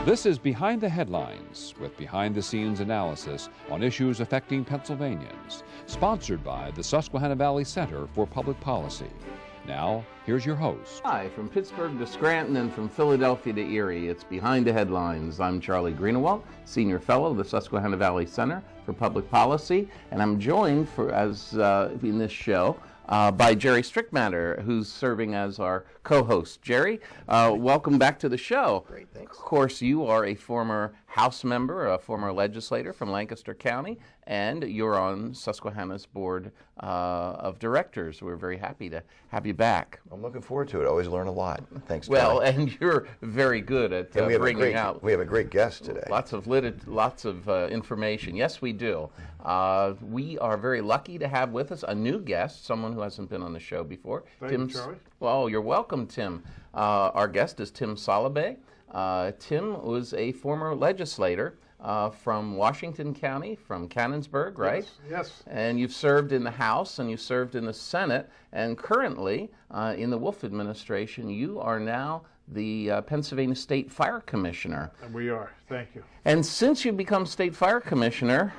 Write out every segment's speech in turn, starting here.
This is Behind the Headlines, with behind-the-scenes analysis on issues affecting Pennsylvanians, sponsored by the Susquehanna Valley Center for Public Policy. Now, here's your host. Hi, from Pittsburgh to Scranton and from Philadelphia to Erie, it's Behind the Headlines. I'm Charlie Greenewalt, Senior Fellow of the Susquehanna Valley Center for Public Policy, and I'm joined in this show by Jerry Strickmatter, who's serving as our co-host. Jerry, welcome back to the show. Great, thanks. Of course, you are a former House member, a former legislator from Lancaster County, and you're on Susquehanna's Board of Directors. We're very happy to have you back. I'm looking forward to it. Always learn a lot. Thanks, Well, Charlie. and you're very good at bringing out. We have a great guest today. Lots of information. Yes, we do. We are very lucky to have with us a new guest, someone who hasn't been on the show before. Thank you, Charlie. Well, you're welcome, Tim. Our guest is Tim Solibay. Tim was a former legislator from Washington County, from Canonsburg, right? Yes. And you've served in the House and you've served in the Senate, and currently in the Wolf administration, you are now the Pennsylvania State Fire Commissioner. And we are. Thank you. And since you've become State Fire Commissioner,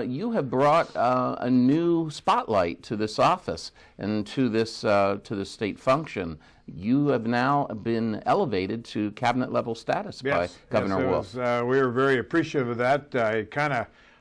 you have brought a new spotlight to this office and to this state function. You have now been elevated to cabinet level status by Governor Wolf. We were very appreciative of that.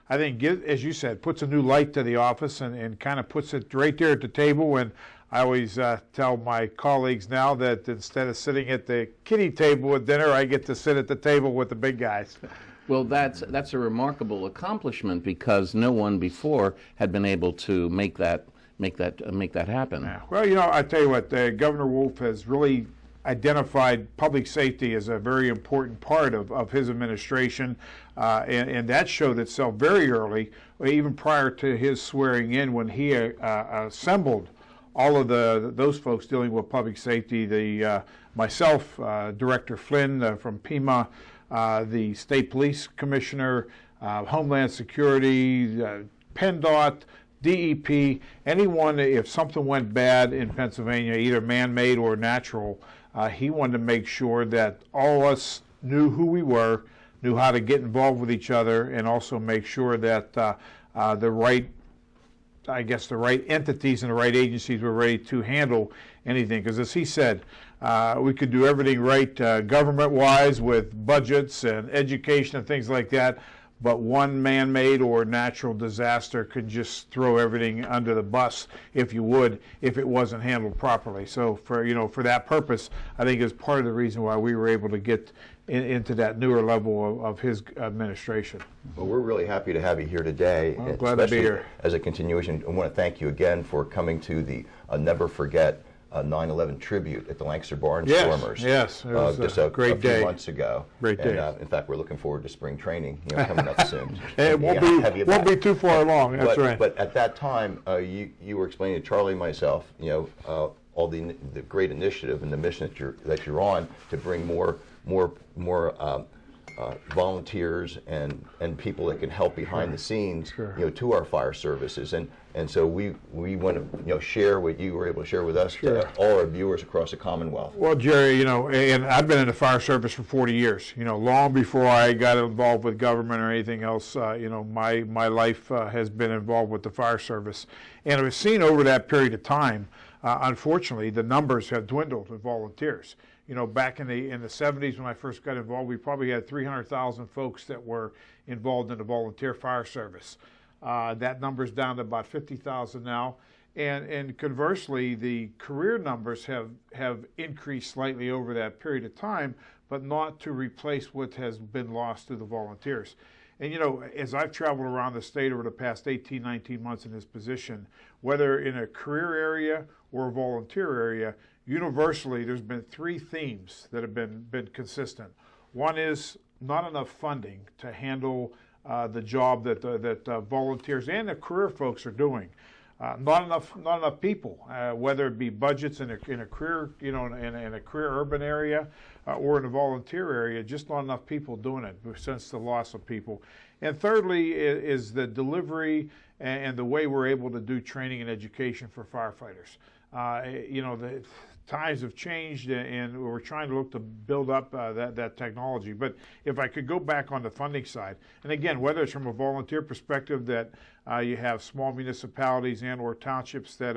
I think, as you said, puts a new light to the office and kind of puts it right there at the table. And I always tell my colleagues now that instead of sitting at the kiddie table at dinner, I get to sit at the table with the big guys. Well, that's a remarkable accomplishment because no one before had been able to make that happen. Yeah. Well, I tell you what, Governor Wolf has really identified public safety as a very important part of his administration, and that showed itself very early, even prior to his swearing in, when he assembled all of those folks dealing with public safety. Myself, Director Flynn from PEMA, the State Police Commissioner, Homeland Security, PennDOT, DEP, anyone, if something went bad in Pennsylvania, either man-made or natural, he wanted to make sure that all of us knew who we were, knew how to get involved with each other, and also make sure that the right entities and the right agencies were ready to handle anything. Because as he said, we could do everything right government-wise with budgets and education and things like that, but one man-made or natural disaster could just throw everything under the bus, if you would, if it wasn't handled properly. So for that purpose, I think is part of the reason why we were able to get into that newer level of his administration. Well, we're really happy to have you here today. Well, glad to be here. As a continuation, I want to thank you again for coming to the Never Forget 9/11 tribute at the Lancaster Barnstormers. Yes, it was just a great day. Few months ago. Great day. In fact, we're looking forward to spring training coming up soon. It won't be too far along. That's right. But at that time, you were explaining to Charlie and myself, all the great initiative and the mission that you're on to bring more volunteers and people that can help behind the scenes, to our fire services, and so we want to share what you were able to share with us to all our viewers across the Commonwealth. Well, Jerry, and I've been in the fire service for 40 years. Long before I got involved with government or anything else, my life has been involved with the fire service, and I've seen over that period of time, unfortunately, the numbers have dwindled with volunteers. Back in the 70s when I first got involved, we probably had 300,000 folks that were involved in the volunteer fire service. That number's down to about 50,000 now. And conversely, the career numbers have increased slightly over that period of time, but not to replace what has been lost to the volunteers. And as I've traveled around the state over the past 18, 19 months in this position, whether in a career area or a volunteer area, universally, there's been three themes that have been consistent. One is not enough funding to handle the job that volunteers and the career folks are doing. Not enough people, whether it be budgets in a career, in a career urban area or in a volunteer area, just not enough people doing it since the loss of people. And thirdly is the delivery and the way we're able to do training and education for firefighters. times have changed, and we're trying to look to build up that technology. But if I could go back on the funding side, and again, whether it's from a volunteer perspective that you have small municipalities and or townships that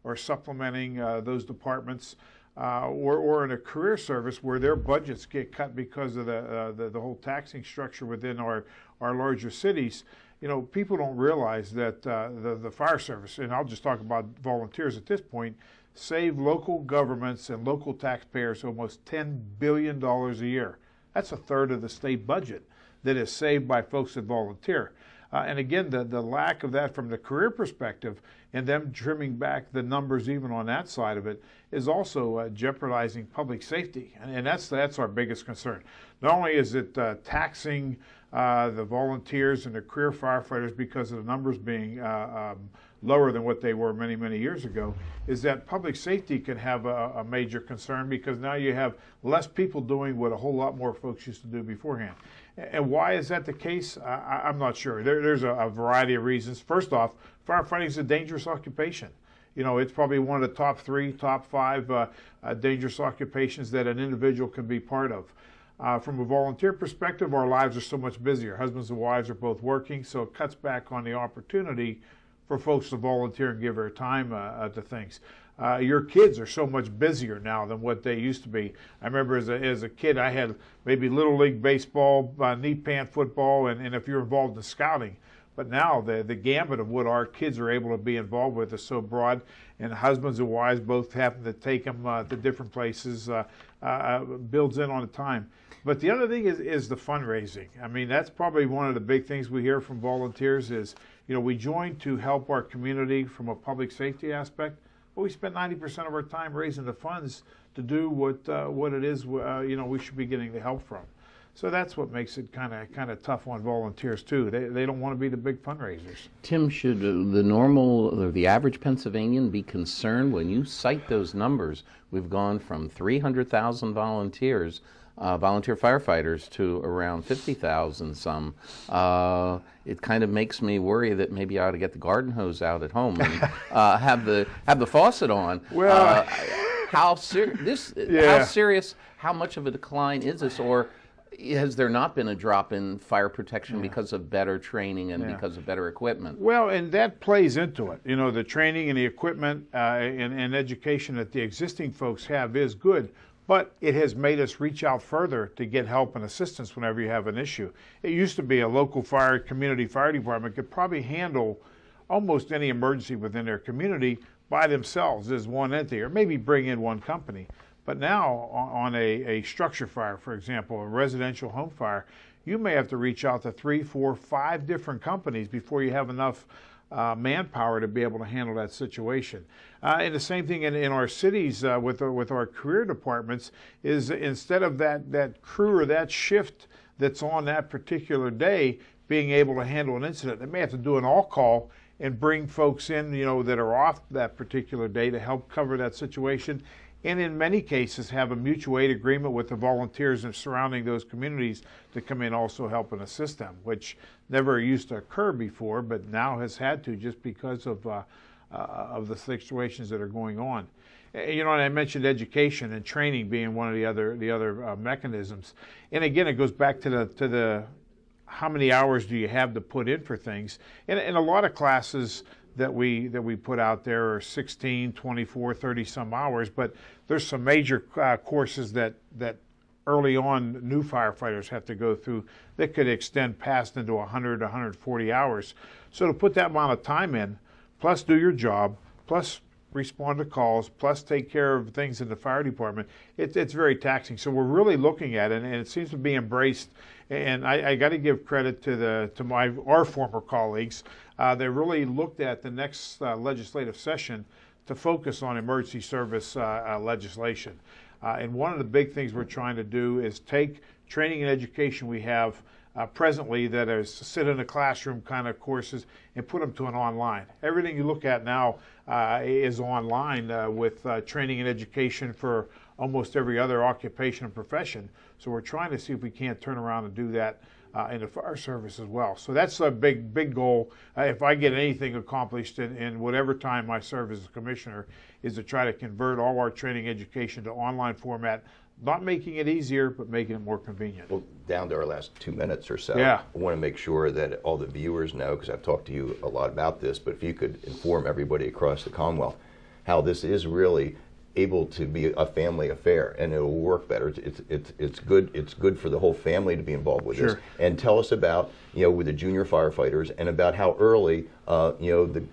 are supplementing those departments, or in a career service where their budgets get cut because of the whole taxing structure within our larger cities. You know, people don't realize that the fire service, and I'll just talk about volunteers at this point, save local governments and local taxpayers almost $10 billion a year. That's a third of the state budget that is saved by folks that volunteer. And again, the lack of that from the career perspective and them trimming back the numbers even on that side of it is also jeopardizing public safety. And that's our biggest concern. Not only is it taxing the volunteers and the career firefighters because of the numbers being lower than what they were many, many years ago, is that public safety can have a major concern because now you have less people doing what a whole lot more folks used to do beforehand. And why is that the case? I'm not sure. There's a variety of reasons. First off, firefighting is a dangerous occupation. You know, it's probably one of the top 3, top 5 dangerous occupations that an individual can be part of. From a volunteer perspective, our lives are so much busier. Husbands and wives are both working, so it cuts back on the opportunity for folks to volunteer and give their time to things. Your kids are so much busier now than what they used to be. I remember as a kid, I had maybe Little League baseball, knee pant football, and if you're involved in scouting. But now the gamut of what our kids are able to be involved with is so broad, and husbands and wives both happen to take them to different places, builds in on the time. But the other thing is the fundraising. I mean, that's probably one of the big things we hear from volunteers is, you know, we join to help our community from a public safety aspect, but we spend 90% of our time raising the funds to do what it is, you know, we should be getting the help from. So that's what makes it kind of tough on volunteers too. They don't want to be the big fundraisers. Tim, should the average Pennsylvanian be concerned when you cite those numbers? We've gone from 300,000 volunteers, volunteer firefighters, to around 50,000 some. It kind of makes me worry that maybe I ought to get the garden hose out at home and have the faucet on. Well, how serious? How much of a decline is this, or has there not been a drop in fire protection because of better training and because of better equipment? Well, and that plays into it. You know, the training and the equipment and education that the existing folks have is good, but it has made us reach out further to get help and assistance whenever you have an issue. It used to be a local community fire department could probably handle almost any emergency within their community by themselves as one entity, or maybe bring in one company. But now, on a structure fire, for example, a residential home fire, you may have to reach out to 3, 4, 5 different companies before you have enough manpower to be able to handle that situation. And the same thing in our cities with our career departments is instead of that crew or that shift that's on that particular day being able to handle an incident, they may have to do an all-call and bring folks in, you know, that are off that particular day to help cover that situation. And in many cases have a mutual aid agreement with the volunteers and surrounding those communities to come in also help and assist them, which never used to occur before, but now has had to just because of the situations that are going on. You know, and I mentioned education and training being one of the other mechanisms. And again, it goes back to the how many hours do you have to put in for things. And a lot of classes that we put out there are 16, 24, 30 some hours, but there's some major courses that early on new firefighters have to go through that could extend past into 100, 140 hours. So to put that amount of time in, plus do your job, plus respond to calls, plus take care of things in the fire department, it's very taxing. So we're really looking at it, and it seems to be embraced. And I got to give credit to our former colleagues. They really looked at the next legislative session to focus on emergency service legislation. And one of the big things we're trying to do is take training and education we have presently that is sit in a classroom kind of courses and put them to an online. Everything you look at now is online with training and education for almost every other occupation and profession. So we're trying to see if we can't turn around and do that in the fire service as well. So that's a big goal. If I get anything accomplished in whatever time I serve as a commissioner, is to try to convert all our training education to online format, not making it easier, but making it more convenient. Well, down to our last 2 minutes or so, Yeah. I want to make sure that all the viewers know, because I've talked to you a lot about this, but if you could inform everybody across the Commonwealth how this is really able to be a family affair, and it will work better. It's good for the whole family to be involved with this. Sure. And tell us about, with the junior firefighters, and about how early the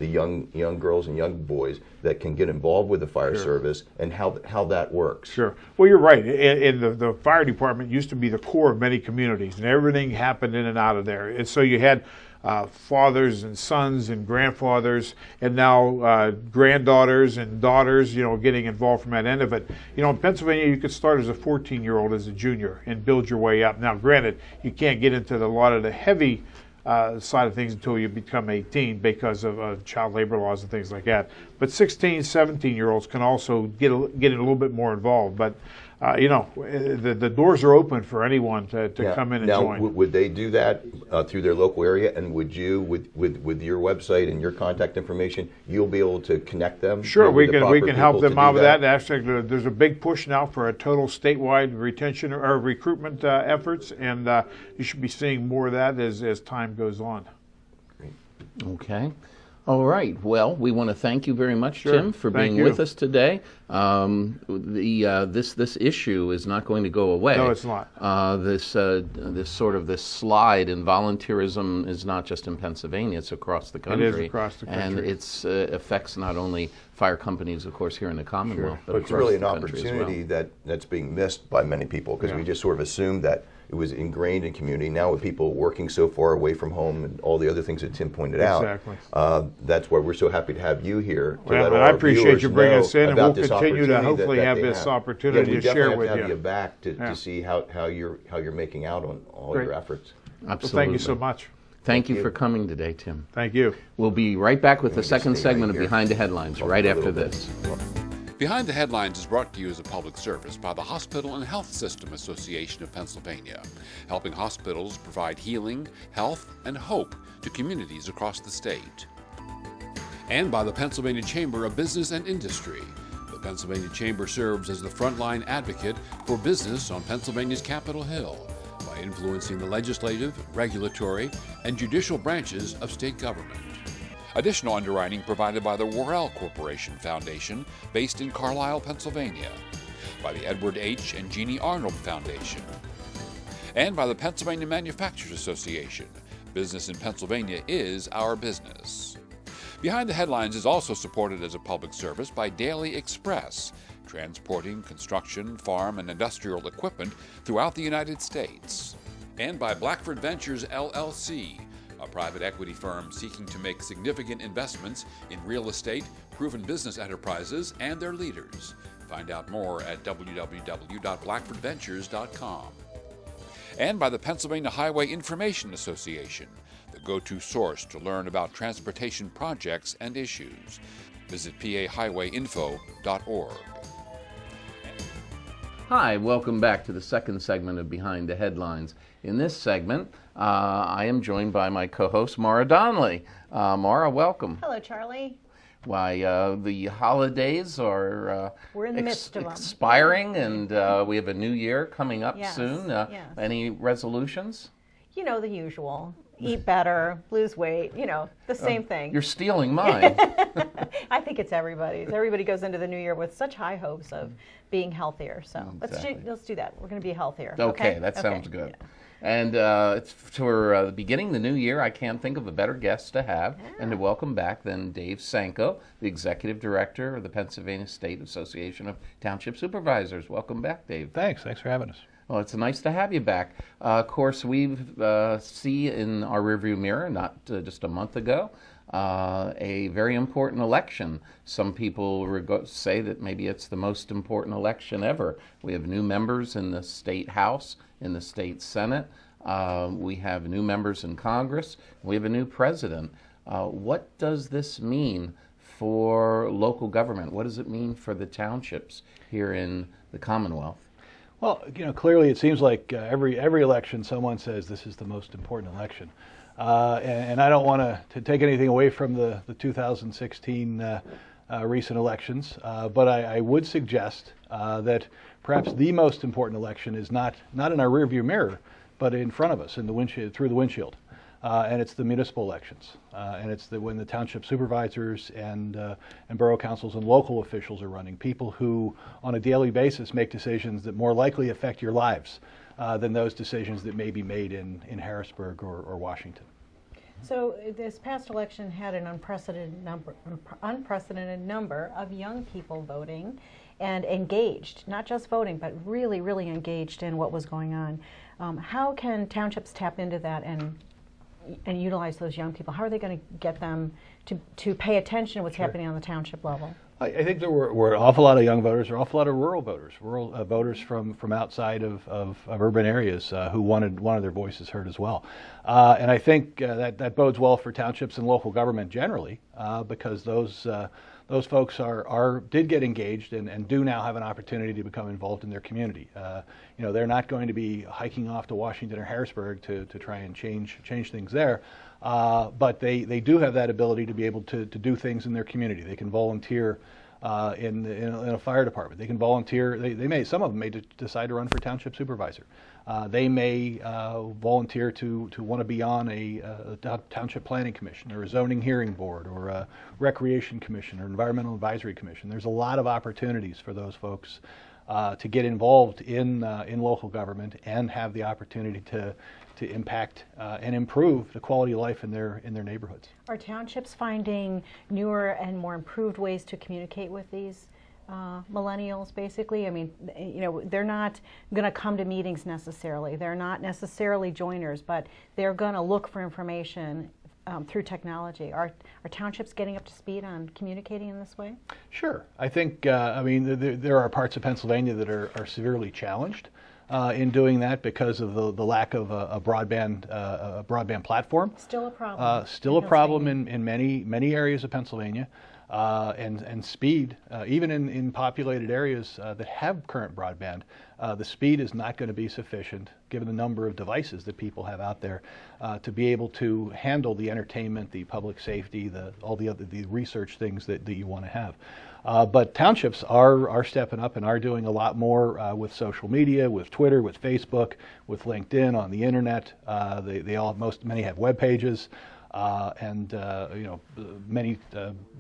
young girls and young boys that can get involved with the fire service, and how that works. Sure. Well, you're right. And the fire department used to be the core of many communities, and everything happened in and out of there. And so you had fathers and sons and grandfathers, and now granddaughters and daughters, getting involved from that end of it. In Pennsylvania, you could start as a 14-year-old as a junior and build your way up. Now, granted, you can't get into a lot of the heavy side of things until you become 18 because of child labor laws and things like that. But 16, 17-year-olds can also get in a little bit more involved. But the doors are open for anyone to come in and join. Now, would they do that through their local area? And would you, with your website and your contact information, you'll be able to connect them? Sure, we can help them out with that. Actually, there's a big push now for a total statewide retention or recruitment efforts, and you should be seeing more of that as time goes on. Okay. All right. Well, we want to thank you very much, Sure. Tim, for Thank being you. with us today. This issue is not going to go away. No, it's not. This slide in volunteerism is not just in Pennsylvania; it's across the country. It is across the country, and it's affects not only fire companies, of course, here in the Commonwealth, but It's across really the an country as opportunity well. that's being missed by many people, because Yeah. we just sort of assumed that it was ingrained in community. Now, with people working so far away from home and all the other things that Tim pointed Exactly. out, that's why we're so happy to have you here. To Well, let and all I our appreciate viewers you bringing know us in, and about we'll this continue to opportunity hopefully that have they this have. opportunity we to share definitely with have to have you. you back to Yeah. see how you're making out on all Great. your efforts. Absolutely. Well, thank you so much. Thank you you. for coming today, Tim. Thank you. We'll be right back with the Let me just second stay right segment of here. Behind the Headlines Talk right a after little bit. this. Behind the Headlines is brought to you as a public service by the Hospital and Health System Association of Pennsylvania, helping hospitals provide healing, health, and hope to communities across the state. And by the Pennsylvania Chamber of Business and Industry. The Pennsylvania Chamber serves as the frontline advocate for business on Pennsylvania's Capitol Hill by influencing the legislative, regulatory, and judicial branches of state government. Additional underwriting provided by the Worrell Corporation Foundation, based in Carlisle, Pennsylvania, by the Edward H. and Jeannie Arnold Foundation, and by the Pennsylvania Manufacturers Association. Business in Pennsylvania is our business. Behind the Headlines is also supported as a public service by Daily Express, transporting construction, farm, and industrial equipment throughout the United States, and by Blackford Ventures, LLC, a private equity firm seeking to make significant investments in real estate, proven business enterprises, and their leaders. Find out more at www.blackfordventures.com. And by the Pennsylvania Highway Information Association, the go-to source to learn about transportation projects and issues. Visit pahighwayinfo.org. Hi, welcome back to the second segment of Behind the Headlines. In this segment, I am joined by my co-host, Maura Donnelly. Maura, welcome. Hello, Charlie. Why, the holidays are We're in the midst of them. expiring, and we have a new year coming up Yes, soon. yes. Any resolutions? You know, the usual. Eat better, lose weight, the same thing. You're stealing mine. I think it's everybody's. Everybody goes into the new year with such high hopes of being healthier. So Exactly. let's do that. We're going to be healthier. Okay, that sounds good. Yeah. And it's for the beginning of the new year, I can't think of a better guest to have and to welcome back than Dave Sanko, the Executive Director of the Pennsylvania State Association of Township Supervisors. Welcome back, Dave. Thanks for having us. Well, it's nice to have you back. Of course, we see in our rearview mirror, not just a month ago, a very important election. Some people say that maybe it's the most important election ever. We have new members in the state House, in the state Senate. We have new members in Congress. We have a new president. What does this mean for local government? What does it mean for the townships here in the Commonwealth? Well, clearly it seems like every election someone says this is the most important election. And I don't want to take anything away from the 2016 recent elections, but I would suggest that perhaps the most important election is not in our rearview mirror, but in front of us, in the windshield, through the windshield. And it's the municipal elections, and it's when the township supervisors and borough councils and local officials are running, people who on a daily basis make decisions that more likely affect your lives than those decisions that may be made in Harrisburg or Washington. So this past election had an unprecedented number of young people voting and engaged, not just voting, but really, really engaged in what was going on. How can townships tap into that and utilize those young people? How are they going to get them to pay attention to what's happening on the township level? I think there were an awful lot of young voters, there were an awful lot of rural voters from outside of urban areas who wanted their voices heard as well. And I think that bodes well for townships and local government generally, because those folks did get engaged and do now have an opportunity to become involved in their community. They're not going to be hiking off to Washington or Harrisburg to try and change things there, but they do have that ability to be able to do things in their community. They can volunteer in a fire department. They can volunteer. Some of them may decide to run for township supervisor. They may volunteer to want to be on a township planning commission or a zoning hearing board or a recreation commission or environmental advisory commission. There's a lot of opportunities for those folks to get involved in local government and have the opportunity to impact and improve the quality of life in their neighborhoods. Are townships finding newer and more improved ways to communicate with these millennials, basically? I mean, they're not going to come to meetings necessarily. They're not necessarily joiners, but they're going to look for information through technology. Are townships getting up to speed on communicating in this way? Sure. I think, there are parts of Pennsylvania that are severely challenged in doing that because of the lack of a broadband platform. Still a problem. Still a problem in many areas of Pennsylvania. And speed, even in populated areas that have current broadband, the speed is not going to be sufficient, given the number of devices that people have out there, to be able to handle the entertainment, the public safety, all the research things that you want to have. But townships are stepping up and are doing a lot more with social media, with Twitter, with Facebook, with LinkedIn, on the internet. Many have web pages. Many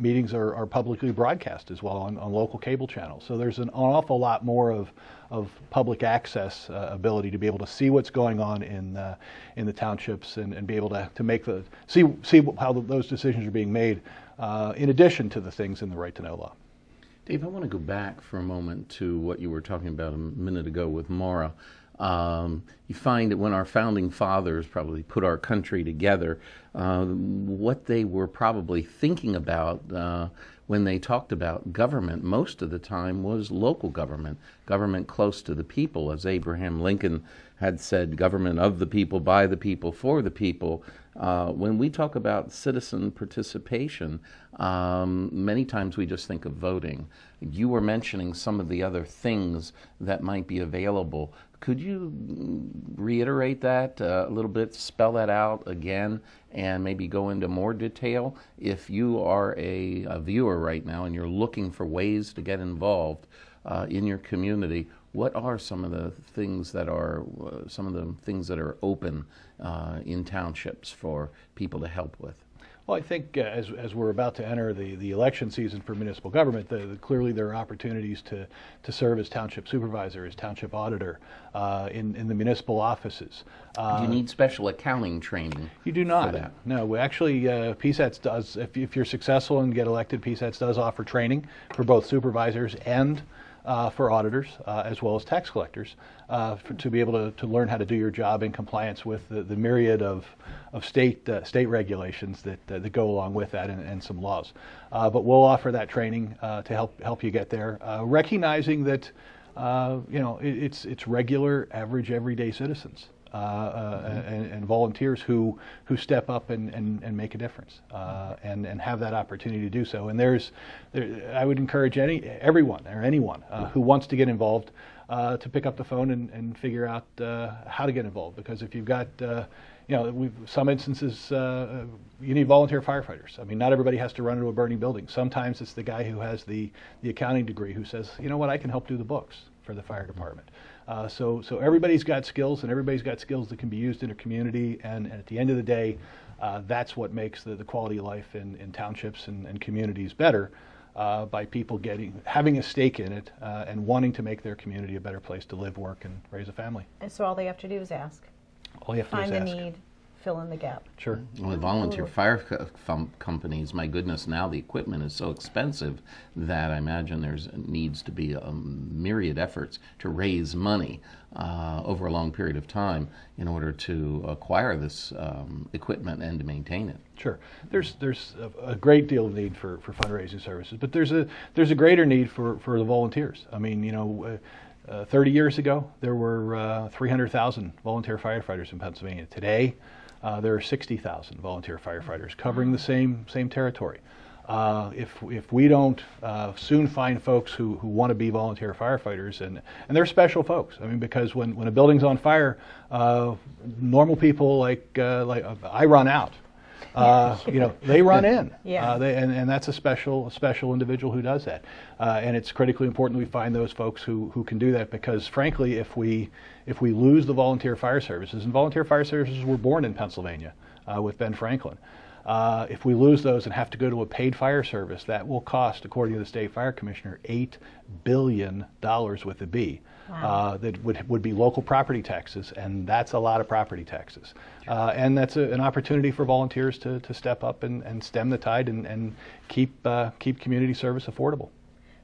meetings are publicly broadcast as well on local cable channels. So there's an awful lot more of public access ability to be able to see what's going on in the townships and be able to see how those decisions are being made, in addition to the things in the right to know law. Dave, I want to go back for a moment to what you were talking about a minute ago with Mara. You find that when our founding fathers probably put our country together, what they were probably thinking about when they talked about government most of the time was local government close to the people. As Abraham Lincoln had said, government of the people, by the people, for the people. When we talk about citizen participation, many times we just think of voting. You were mentioning some of the other things that might be available. Could you reiterate that a little bit, spell that out again, and maybe go into more detail? If you are a viewer right now and you're looking for ways to get involved in your community, what are some of the things that are open in townships for people to help with? Well, I think as we're about to enter the election season for municipal government, clearly there are opportunities to serve as township supervisor, as township auditor in the municipal offices. Do you need special accounting training? You do not. For that? No, we actually, PSATS does, if you're successful and get elected, PSATS does offer training for both supervisors and for auditors, as well as tax collectors, to be able to learn how to do your job in compliance with the myriad of state regulations that go along with that and some laws. But we'll offer that training to help you get there, recognizing that it's regular, average, everyday citizens and volunteers who step up and make a difference and have that opportunity to do so. And I would encourage everyone who wants to get involved to pick up the phone and figure out how to get involved. Because if you've got some instances, you need volunteer firefighters. I mean, not everybody has to run into a burning building. Sometimes it's the guy who has the accounting degree who says, you know what, I can help do the books for the fire department. So everybody's got skills, and everybody's got skills that can be used in a community. And at the end of the day, that's what makes the quality of life in townships and communities better. By people having a stake in it and wanting to make their community a better place to live, work, and raise a family. And so all they have to do is ask. All you have to do is ask. Find the need, fill in the gap. Sure. With volunteer fire companies, my goodness, now the equipment is so expensive that I imagine there's needs to be a myriad efforts to raise money over a long period of time in order to acquire this equipment and to maintain it. Sure. There's a great deal of need for fundraising services, but there's a greater need for the volunteers. I mean, 30 years ago, there were 300,000 volunteer firefighters in Pennsylvania. Today, there are 60,000 volunteer firefighters covering the same territory. If we don't soon find folks who want to be volunteer firefighters, and they're special folks. I mean, because when a building's on fire, normal people like I run out. They run in. Yeah. And that's a special individual who does that. And it's critically important we find those folks who can do that, because frankly, if we lose the volunteer fire services, and volunteer fire services were born in Pennsylvania with Ben Franklin, if we lose those and have to go to a paid fire service, that will cost, according to the state fire commissioner, $8 billion with a B. Wow. That would be local property taxes, and that's a lot of property taxes. And that's an opportunity for volunteers to step up and stem the tide and keep community service affordable.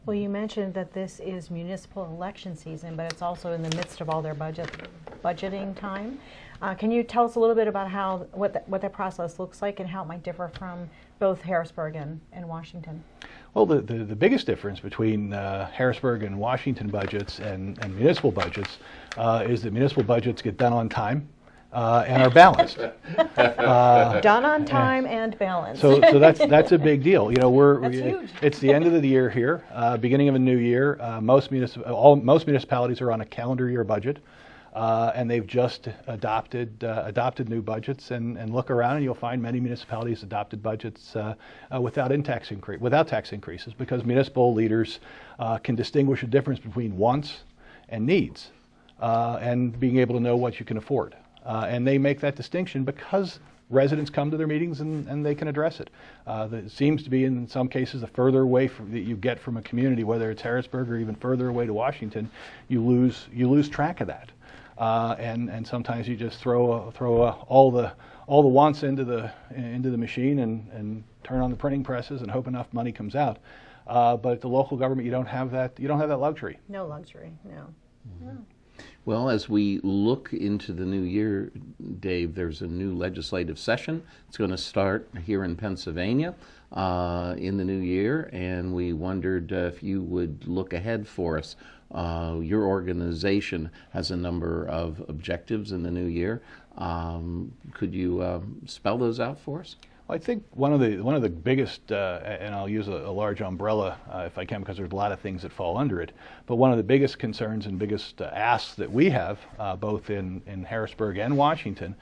Well, you mentioned that this is municipal election season, but it's also in the midst of all their budgeting time. Can you tell us a little bit about what that process looks like and how it might differ from both Harrisburg and Washington? Well, the biggest difference between Harrisburg and Washington budgets and municipal budgets is that municipal budgets get done on time and are balanced. Done on time and balanced. So that's a big deal. That's huge. It's the end of the year here, beginning of a new year. Most municipalities are on a calendar year budget. And they've just adopted new budgets, and look around and you'll find many municipalities adopted budgets without tax increases, because municipal leaders can distinguish a difference between wants and needs, and being able to know what you can afford. And they make that distinction because residents come to their meetings and they can address it. It seems to be, in some cases, the further away that you get from a community, whether it's Harrisburg or even further away to Washington, you lose track of that. And sometimes you just throw all the wants into the machine and turn on the printing presses and hope enough money comes out. But at the local government, you don't have that luxury. No luxury. No. Mm-hmm. No. Well, as we look into the new year, Dave, there's a new legislative session. It's going to start here in Pennsylvania in the new year, and we wondered if you would look ahead for us. Your organization has a number of objectives in the new year. Could you spell those out for us? Well, I think one of the biggest, and I'll use a large umbrella if I can, because there's a lot of things that fall under it, but one of the biggest concerns and biggest asks that we have, both in Harrisburg and Washington,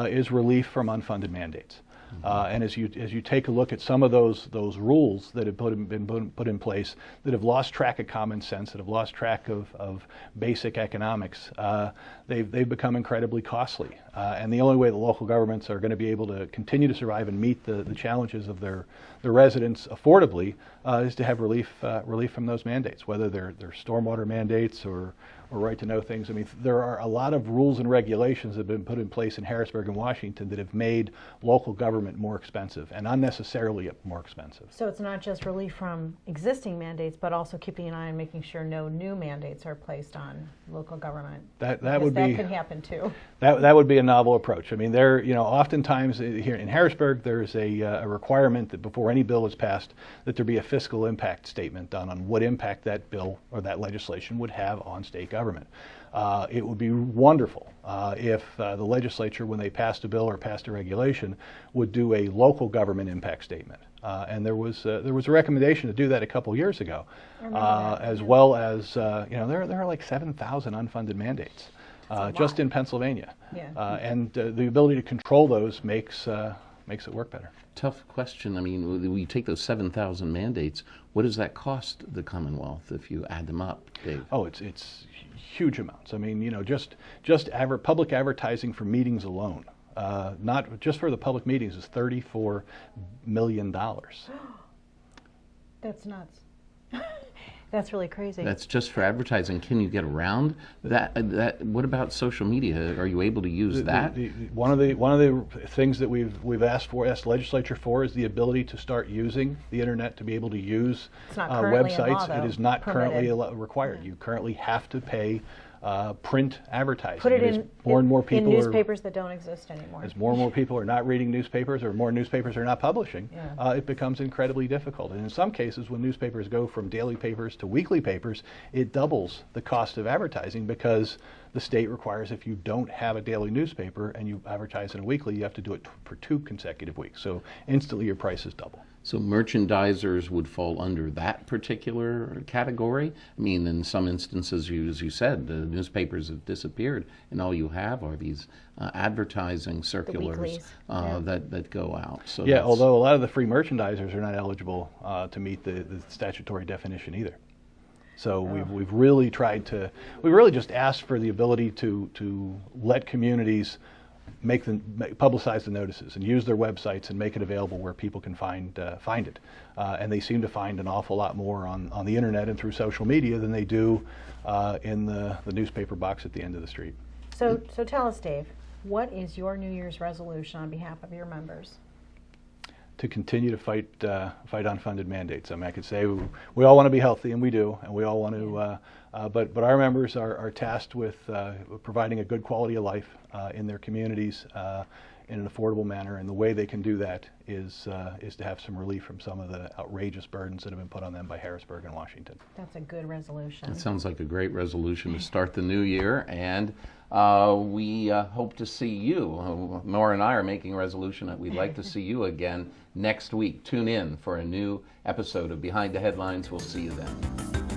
is relief from unfunded mandates. And as you take a look at some of those rules that have been put in place that have lost track of common sense, that have lost track of basic economics, they've become incredibly costly. And the only way the local governments are going to be able to continue to survive and meet the challenges of their residents affordably is to have relief from those mandates, whether they're stormwater mandates or right to know things. I mean, there are a lot of rules and regulations that have been put in place in Harrisburg and Washington that have made local government government more expensive and unnecessarily more expensive. So it's not just relief from existing mandates, but also keeping an eye on making sure no new mandates are placed on local government. That would be, that could happen too. That would be a novel approach. I mean, oftentimes here in Harrisburg, there's a requirement that before any bill is passed, that there be a fiscal impact statement done on what impact that bill or that legislation would have on state government. It would be wonderful if the legislature, when they passed a bill or passed a regulation, would do a local government impact statement. And there was a recommendation to do that a couple years ago, as well as there are like 7,000 unfunded mandates just in Pennsylvania, and the ability to control those makes it work better. Tough question. I mean, we take those 7,000 mandates. What does that cost the Commonwealth if you add them up, Dave? Oh, it's huge amounts. I mean, just public advertising for meetings alone, not just for the public meetings, is $34 million. That's nuts. That's really crazy. That's just for advertising. Can you get around that? What about social media? Are you able to use that? One of the things that we've asked the legislature for is the ability to start using the internet to be able to use websites. It is not currently required. You currently have to pay print advertising. Put it in more and more people in newspapers that don't exist anymore. As more and more people are not reading newspapers, or more newspapers are not publishing, it becomes incredibly difficult. And in some cases, when newspapers go from daily papers to weekly papers, it doubles the cost of advertising, because the state requires if you don't have a daily newspaper and you advertise in a weekly, you have to do it for 2 consecutive weeks. So instantly your prices double. So merchandisers would fall under that particular category? I mean, in some instances, as you said, the newspapers have disappeared, and all you have are these advertising circulars that go out. So although a lot of the free merchandisers are not eligible to meet the statutory definition either. So we've really just asked for the ability to let communities publicize the notices and use their websites and make it available where people can find it. And they seem to find an awful lot more on the internet and through social media than they do in the newspaper box at the end of the street. So tell us, Dave, what is your New Year's resolution on behalf of your members? To continue to fight unfunded mandates. I mean, I could say we all want to be healthy, and we do, and we all want to. But our members are tasked with providing a good quality of life in their communities in an affordable manner, and the way they can do that is to have some relief from some of the outrageous burdens that have been put on them by Harrisburg and Washington. That's a good resolution. It sounds like a great resolution to start the new year, and we hope to see you. Nora and I are making a resolution that we'd like to see you again next week. Tune in for a new episode of Behind the Headlines. We'll see you then.